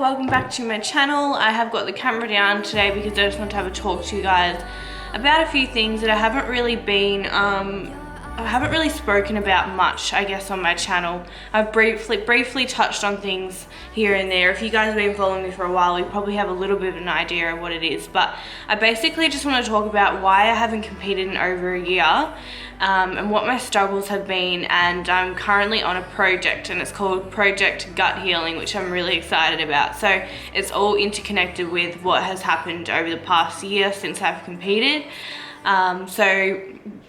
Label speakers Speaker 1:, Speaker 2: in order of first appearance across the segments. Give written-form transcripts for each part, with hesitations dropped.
Speaker 1: welcome back to my channel. I have got the camera down today because I just want to have a talk to you guys about a few things that I haven't really spoken about much, I guess, on my channel. I've briefly touched on things here and there. If you guys have been following me for a while, you probably have a little bit of an idea of what it is, but I basically just want to talk about why I haven't competed in over a year, and what my struggles have been. And I'm currently on a project, and it's called Project Gut Healing, which I'm really excited about. So it's all interconnected with what has happened over the past year since I've competed. So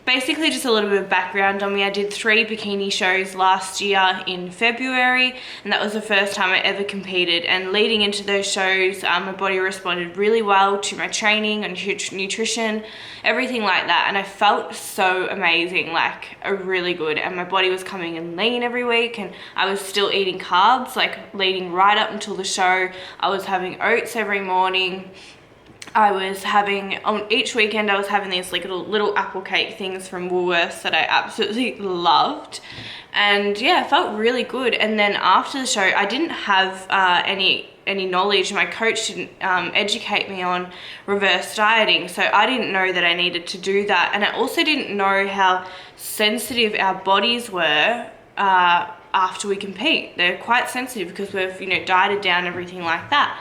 Speaker 1: basically just a little bit of background on me. I did 3 bikini shows last year in February, and that was the first time I ever competed. And leading into those shows, my body responded really well to my training and nutrition, everything like that. And I felt so amazing, like really good. And my body was coming in lean every week, and I was still eating carbs, like leading right up until the show. I was having oats every morning. I was having, on each weekend, I was having these like little apple cake things from Woolworths that I absolutely loved. And yeah, I felt really good. And then after the show, I didn't have any knowledge. My coach didn't educate me on reverse dieting, so I didn't know that I needed to do that. And I also didn't know how sensitive our bodies were after we compete. They're quite sensitive because we've, dieted down, everything like that.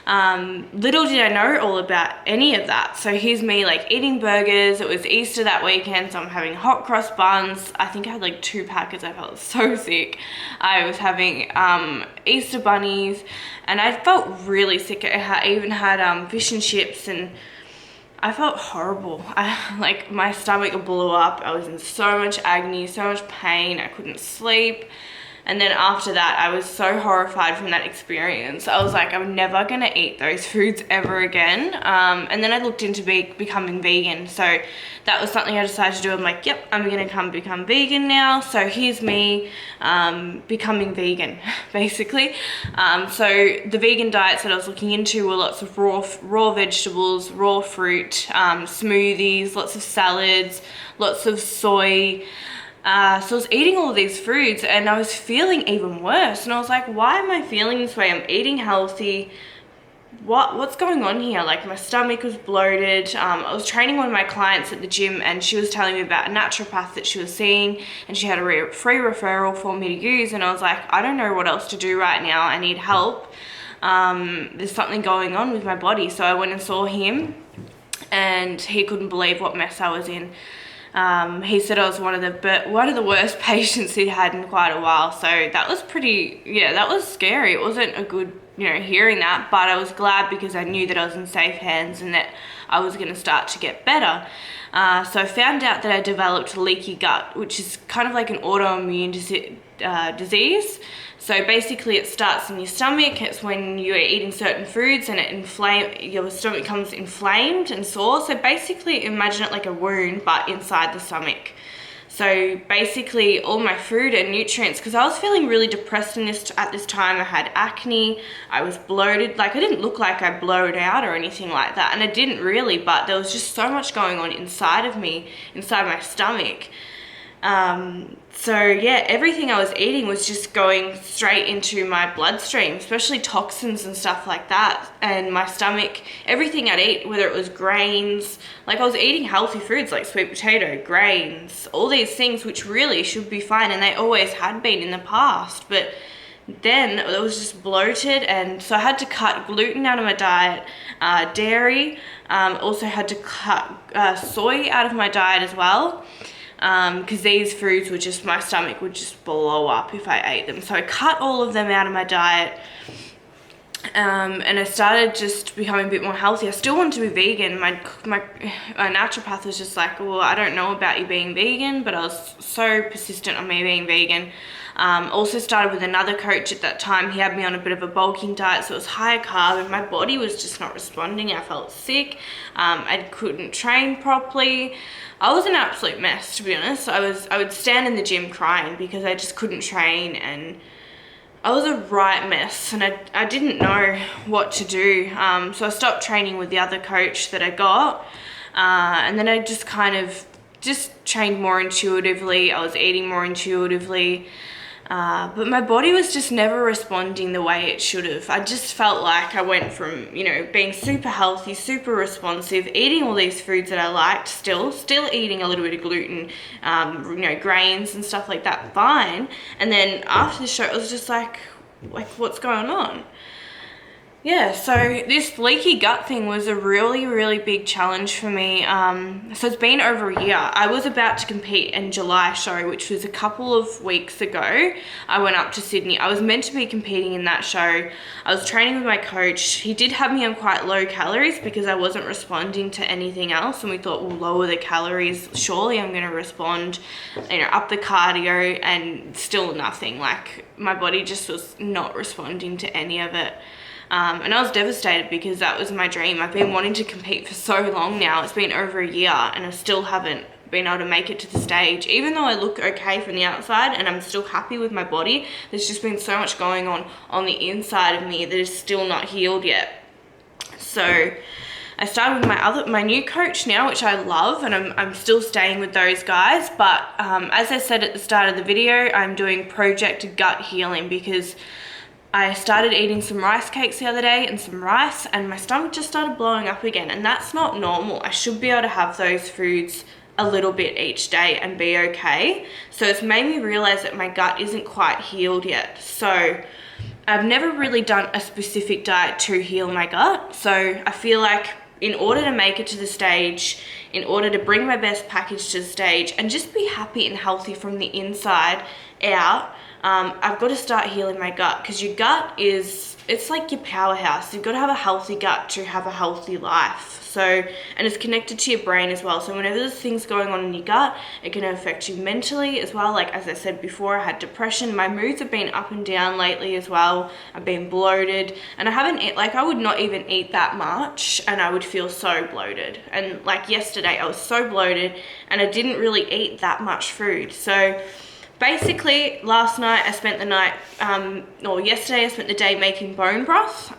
Speaker 1: Little did I know all about any of that. So here's me like eating burgers. It was Easter that weekend, so I'm having hot cross buns. I think I had like 2 packets. I felt so sick. I was having Easter bunnies, and I felt really sick. I even had fish and chips, and I felt horrible. Like my stomach blew up. I was in so much agony, so much pain. I couldn't sleep. And then after that, I was so horrified from that experience. I was like, I'm never gonna eat those foods ever again. And then I looked into becoming vegan. So that was something I decided to do. I'm like, yep, I'm gonna become vegan now. So here's me becoming vegan, basically. So the vegan diets that I was looking into were lots of raw vegetables, raw fruit, smoothies, lots of salads, lots of soy. So I was eating all of these foods, and I was feeling even worse. And I was like, why am I feeling this way? I'm eating healthy. What's going on here? Like my stomach was bloated. I was training one of my clients at the gym, and she was telling me about a naturopath that she was seeing, and she had a free referral for me to use. And I was like, I don't know what else to do right now. I need help. There's something going on with my body. So I went and saw him, and he couldn't believe what mess I was in. He said I was one of the worst patients he'd had in quite a while. So that was that was scary. It wasn't a good, hearing that, but I was glad because I knew that I was in safe hands and that I was going to start to get better. So I found out that I developed leaky gut, which is kind of like an autoimmune disease. So basically it starts in your stomach. It's when you're eating certain foods and your stomach becomes inflamed and sore. So basically imagine it like a wound, but inside the stomach. So basically all my food and nutrients, because I was feeling really depressed at this time. I had acne, I was bloated. Like I didn't look like I blowed out or anything like that. And I didn't really, but there was just so much going on inside of me, inside my stomach. So yeah, everything I was eating was just going straight into my bloodstream, especially toxins and stuff like that. And my stomach, everything I'd eat, whether it was grains, like I was eating healthy foods like sweet potato, grains, all these things which really should be fine, and they always had been in the past. But then it was just bloated, and so I had to cut gluten out of my diet, dairy, also had to cut soy out of my diet as well. Because these foods were just, my stomach would just blow up if I ate them. So I cut all of them out of my diet, and I started just becoming a bit more healthy. I still wanted to be vegan. My naturopath was just like, well, I don't know about you being vegan, but I was so persistent on me being vegan. Also started with another coach at that time. He had me on a bit of a bulking diet, so it was high carb, and my body was just not responding. I felt sick. I couldn't train properly. I was an absolute mess, to be honest. I would stand in the gym crying because I just couldn't train, and I was a right mess, and I didn't know what to do. So I stopped training with the other coach that I got, and then I just kind of trained more intuitively. I was eating more intuitively. But my body was just never responding the way it should have. I just felt like I went from, you know, being super healthy, super responsive, eating all these foods that I liked, still eating a little bit of gluten, you know, grains and stuff like that, fine. And then after the show, it was just like what's going on? Yeah, so this leaky gut thing was a really big challenge for me. So it's been over a year. I was about to compete in July show, which was a couple of weeks ago. I went up to Sydney. I was meant to be competing in that show. I was training with my coach. He did have me on quite low calories because I wasn't responding to anything else. And we thought, we'll lower the calories. Surely I'm going to respond, you know, up the cardio, and still nothing. Like, my body just was not responding to any of it. And I was devastated because that was my dream. I've been wanting to compete for so long now. It's been over a year and I still haven't been able to make it to the stage. Even though I look okay from the outside and I'm still happy with my body, there's just been so much going on the inside of me that is still not healed yet. So I started with my new coach now, which I love, and I'm still staying with those guys. But as I said at the start of the video, I'm doing Project Gut Healing because I started eating some rice cakes the other day and some rice, and my stomach just started blowing up again, and that's not normal. I should be able to have those foods a little bit each day and be okay. So it's made me realize that my gut isn't quite healed yet. So I've never really done a specific diet to heal my gut. So I feel like in order to make it to the stage, in order to bring my best package to the stage and just be happy and healthy from the inside out, I've got to start healing my gut, because your gut it's like your powerhouse. You've got to have a healthy gut to have a healthy life. So, and it's connected to your brain as well. So whenever there's things going on in your gut, it can affect you mentally as well. Like, as I said before, I had depression. My moods have been up and down lately as well. I've been bloated, and I haven't I would not even eat that much and I would feel so bloated. And like yesterday, I was so bloated and I didn't really eat that much food. So basically, last night I spent the night, or yesterday I spent the day making bone broth,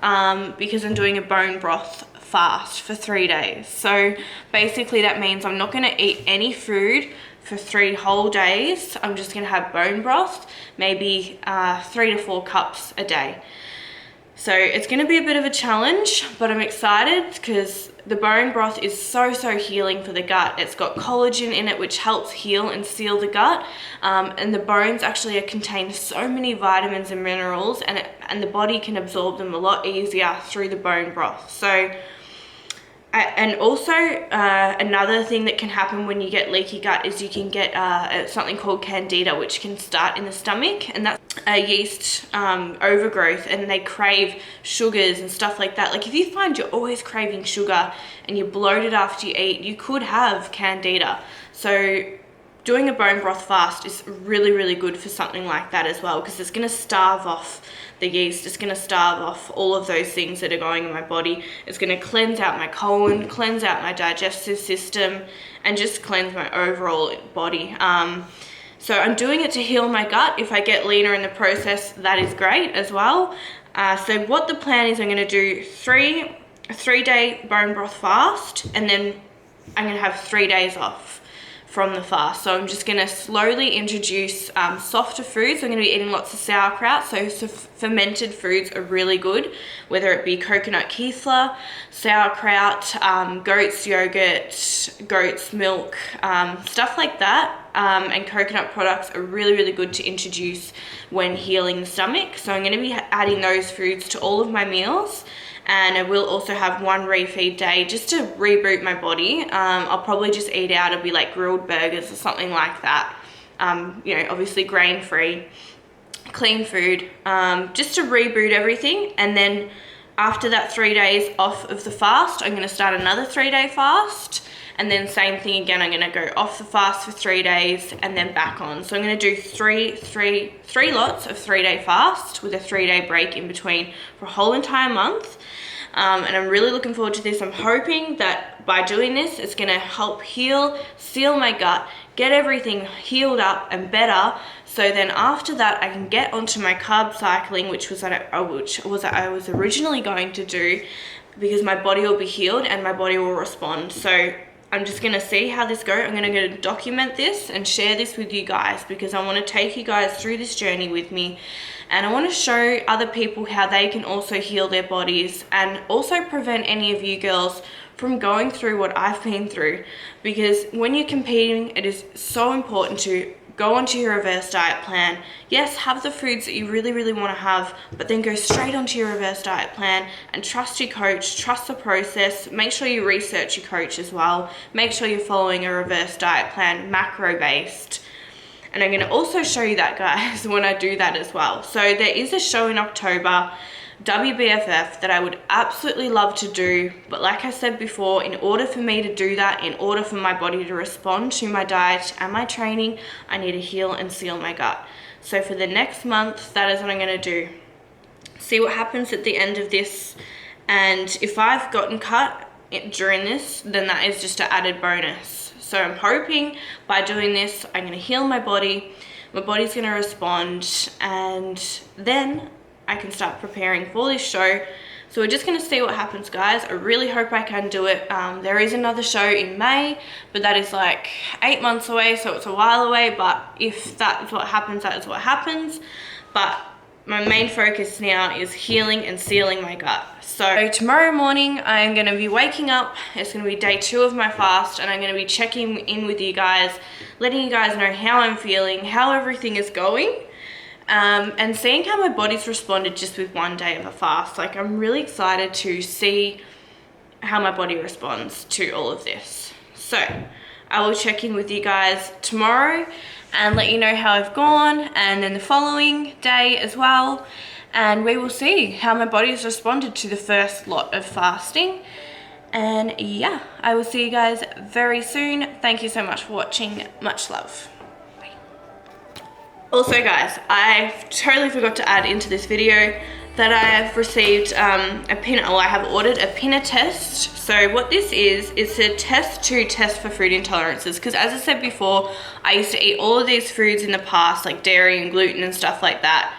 Speaker 1: because I'm doing a bone broth fast for 3 days. So basically that means I'm not going to eat any food for 3 whole days. I'm just going to have bone broth, maybe 3 to 4 cups a day. So it's going to be a bit of a challenge, but I'm excited because the bone broth is so healing for the gut. It's got collagen in it, which helps heal and seal the gut. And the bones actually contain so many vitamins and minerals, and the body can absorb them a lot easier through the bone broth. So, and also another thing that can happen when you get leaky gut is you can get something called candida, which can start in the stomach, and that's a yeast overgrowth, and they crave sugars and stuff like that. Like, if you find you're always craving sugar and you're bloated after you eat, you could have candida. So doing a bone broth fast is really good for something like that as well, because it's going to starve off the yeast. It's going to starve off all of those things that are going in my body. It's going to cleanse out my colon, cleanse out my digestive system, and just cleanse my overall body. So I'm doing it to heal my gut. If I get leaner in the process, that is great as well. So what the plan is, I'm going to do a 3-day bone broth fast, and then I'm going to have 3 days off from the fast. So I'm just going to slowly introduce softer foods. I'm going to be eating lots of sauerkraut. So fermented foods are really good, whether it be coconut kefir, sauerkraut, goat's yogurt, goat's milk, stuff like that. And coconut products are really good to introduce when healing the stomach. So I'm going to be adding those foods to all of my meals. And I will also have 1 refeed day just to reboot my body. I'll probably just eat out. It'll be like grilled burgers or something like that. You know, obviously grain-free, clean food, just to reboot everything. And then after that 3 days off of the fast, I'm going to start another 3-day fast. And then same thing again, I'm going to go off the fast for 3 days and then back on. So I'm going to do three lots of 3-day fast with a 3-day break in between for a whole entire month. And I'm really looking forward to this. I'm hoping that by doing this, it's going to help heal, seal my gut, get everything healed up and better. So then after that, I can get onto my carb cycling, which I was originally going to do, because my body will be healed and my body will respond. So I'm just gonna see how this goes. I'm gonna document this and share this with you guys, because I want to take you guys through this journey with me, and I want to show other people how they can also heal their bodies and also prevent any of you girls from going through what I've been through. Because when you're competing, it is so important to go onto your reverse diet plan. Yes, have the foods that you really, really want to have, but then go straight onto your reverse diet plan and trust your coach, trust the process. Make sure you research your coach as well. Make sure you're following a reverse diet plan, macro-based. And I'm going to also show you that, guys, when I do that as well. So there is a show in October, WBFF, that I would absolutely love to do, but like I said before, in order for me to do that, in order for my body to respond to my diet and my training, I need to heal and seal my gut. So for the next month, that is what I'm going to do. See what happens at the end of this, and if I've gotten cut during this, then that is just an added bonus. So I'm hoping by doing this, I'm going to heal my body's going to respond, and then I can start preparing for this show. So we're just going to see what happens, guys. I really hope I can do it. There is another show in May, but that is like 8 months away, so it's a while away. But if that's what happens, that is what happens. But my main focus now is healing and sealing my gut. So tomorrow morning, I'm going to be waking up. It's going to be day 2 of my fast, and I'm going to be checking in with you guys, letting you guys know how I'm feeling, how everything is going. And seeing how my body's responded just with 1 day of a fast. Like, I'm really excited to see how my body responds to all of this. So I will check in with you guys tomorrow and let you know how I've gone, and then the following day as well, and we will see how my body has responded to the first lot of fasting. And yeah, I will see you guys very soon. Thank you so much for watching. Much love. Also, guys, I totally forgot to add into this video that I have received I have ordered a pinner test. So what this is a test to test for food intolerances, because as I said before, I used to eat all of these foods in the past, like dairy and gluten and stuff like that.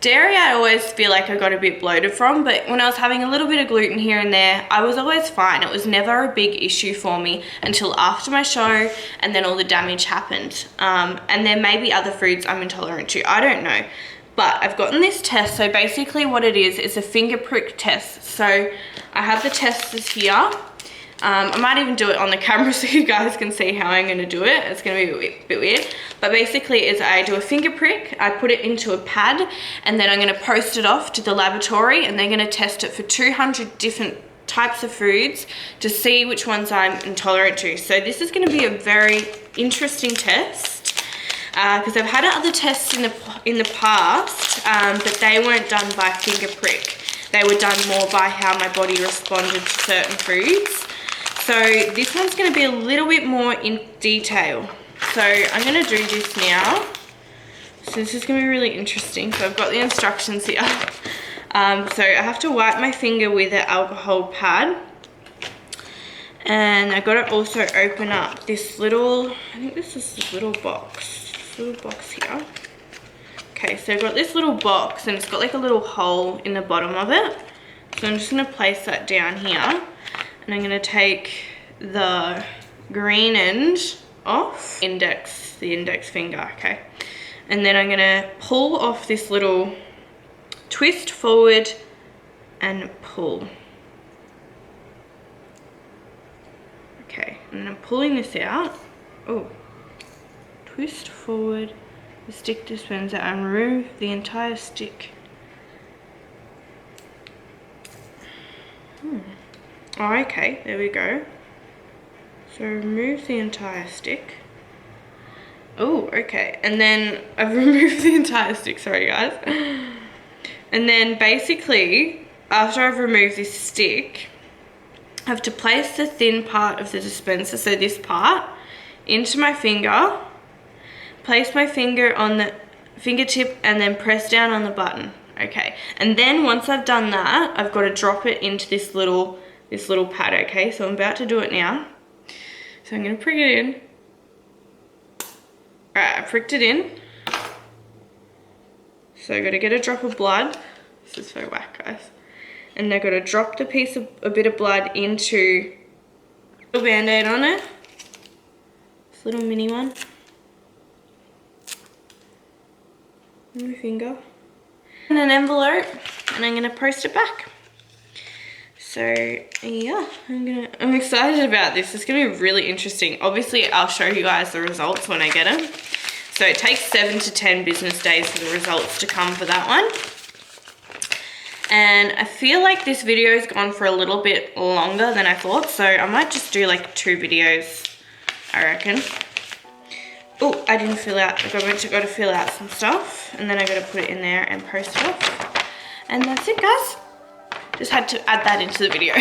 Speaker 1: Dairy, I always feel like I got a bit bloated from, but when I was having a little bit of gluten here and there, I was always fine. It was never a big issue for me until after my show, and then all the damage happened. And there may be other foods I'm intolerant to, I don't know. But I've gotten this test. So basically what it is a finger prick test. So I have the testers here. I might even do it on the camera so you guys can see how I'm going to do it. It's going to be a bit weird. But basically is I do a finger prick, I put it into a pad, and then I'm going to post it off to the laboratory, and they're going to test it for 200 different types of foods to see which ones I'm intolerant to. So this is going to be a very interesting test, because I've had other tests in the past, but they weren't done by finger prick. They were done more by how my body responded to certain foods. So this one's going to be a little bit more in detail. So I'm going to do this now. So this is going to be really interesting. So I've got the instructions here. So I have to wipe my finger with an alcohol pad. And I've got to also open up this little, I think this is this little box. This little box here. Okay, so I've got this little box, and it's got like a little hole in the bottom of it. So I'm just going to place that down here. And I'm going to take the green end off, the index finger, okay? And then I'm going to pull off this little twist forward and pull. Okay, and I'm pulling this out. Oh, twist forward, the stick dispenser, and remove the entire stick. Oh, okay, there we go. So remove the entire stick. Oh, okay. And then I've removed the entire stick, sorry guys. And then basically, after I've removed this stick, I have to place the thin part of the dispenser, so this part, into my finger, place my finger on the fingertip, and then press down on the button. Okay, and then once I've done that, I've got to drop it into this little pad, okay? So I'm about to do it now. So I'm going to prick it in. Alright, I pricked it in. So I've got to get a drop of blood. This is so whack, guys. And I've got to drop a bit of blood into Little band-aid on it. This little mini one. On my finger. And an envelope, and I'm gonna post it back. So yeah, I'm excited about this. It's gonna be really interesting. Obviously, I'll show you guys the results when I get them. So it takes 7 to 10 business days for the results to come for that one. And I feel like this video has gone for a little bit longer than I thought, so I might just do like 2 videos, I reckon. Oh, I didn't fill out, I got to fill out some stuff, and then I got to put it in there and post it off. And that's it, guys. Just had to add that into the video.